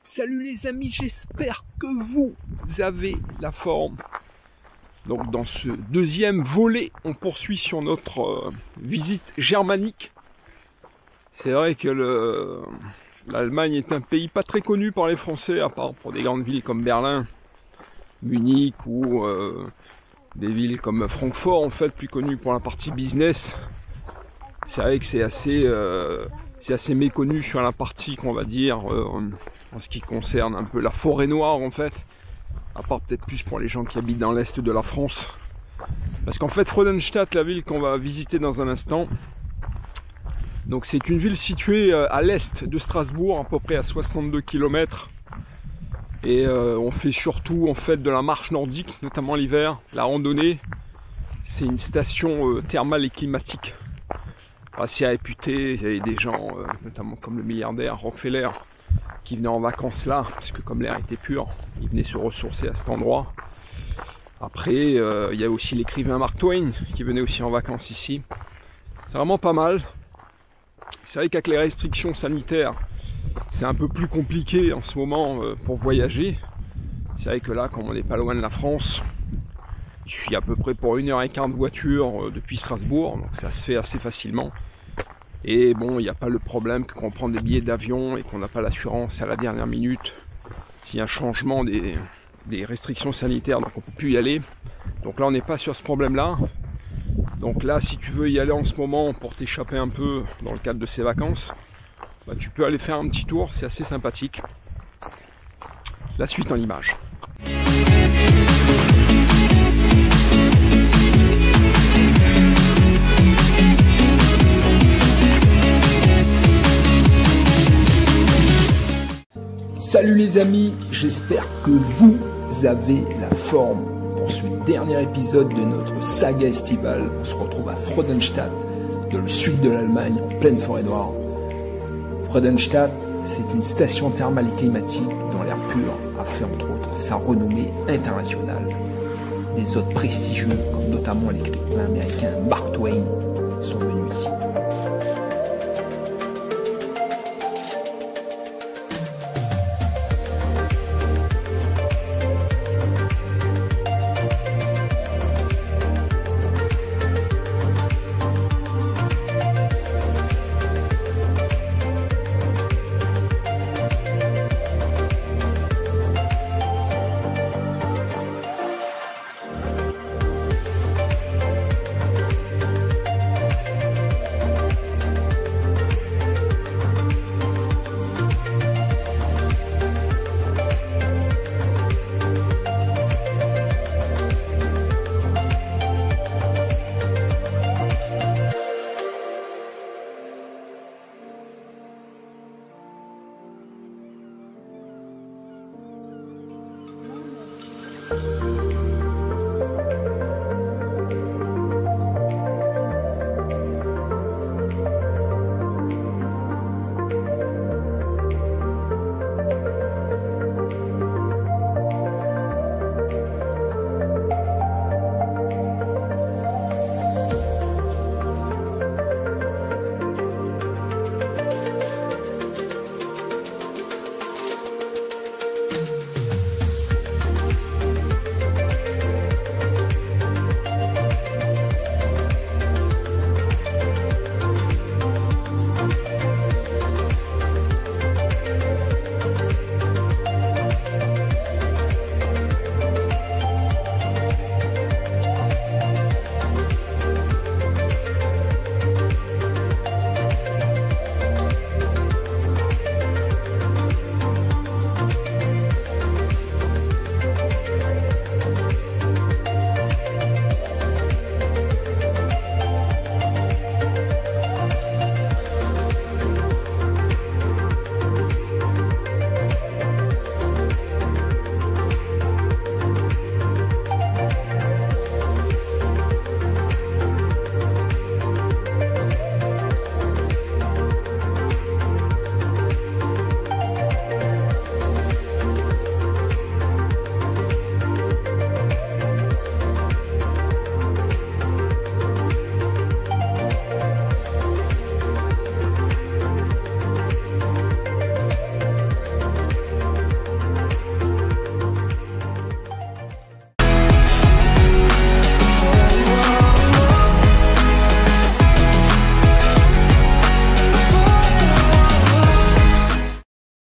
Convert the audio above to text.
Salut les amis, j'espère que vous avez la forme. Donc dans ce deuxième volet, on poursuit sur notre visite germanique. C'est vrai que l'Allemagne est un pays pas très connu par les Français, à part pour des grandes villes comme Berlin, Munich ou des villes comme Francfort, en fait, plus connues pour la partie business. C'est vrai que c'est assez méconnu sur la partie qu'on va dire en ce qui concerne un peu la forêt noire en fait, à part peut-être plus pour les gens qui habitent dans l'est de la France, parce qu'en fait Freudenstadt, la ville qu'on va visiter dans un instant, donc c'est une ville située à l'est de Strasbourg, à peu près à 62 km, et on fait surtout en fait de la marche nordique, notamment l'hiver, la randonnée. C'est une station thermale et climatique assez réputé. Il y avait des gens, notamment comme le milliardaire Rockefeller, qui venaient en vacances là, parce que comme l'air était pur, ils venaient se ressourcer à cet endroit. Après, il y a aussi l'écrivain Mark Twain, qui venait aussi en vacances ici. C'est vraiment pas mal. C'est vrai qu'avec les restrictions sanitaires, c'est un peu plus compliqué en ce moment pour voyager. C'est vrai que là, comme on n'est pas loin de la France, il suffit à peu près pour 1h15 de voiture depuis Strasbourg, donc ça se fait assez facilement. Et bon, il n'y a pas le problème que quand on prend des billets d'avion et qu'on n'a pas l'assurance à la dernière minute, s'il y a un changement des restrictions sanitaires, donc on ne peut plus y aller. Donc là, on n'est pas sur ce problème-là. Donc là, si tu veux y aller en ce moment pour t'échapper un peu dans le cadre de ces vacances, bah, tu peux aller faire un petit tour, c'est assez sympathique. La suite en images. Salut les amis, j'espère que vous avez la forme pour ce dernier épisode de notre saga estivale. On se retrouve à Freudenstadt, dans le sud de l'Allemagne, en pleine forêt noire. Freudenstadt, c'est une station thermale et climatique dont l'air pur a fait entre autres sa renommée internationale. Des hôtes prestigieux, comme notamment l'écrivain américain Mark Twain, sont venus ici.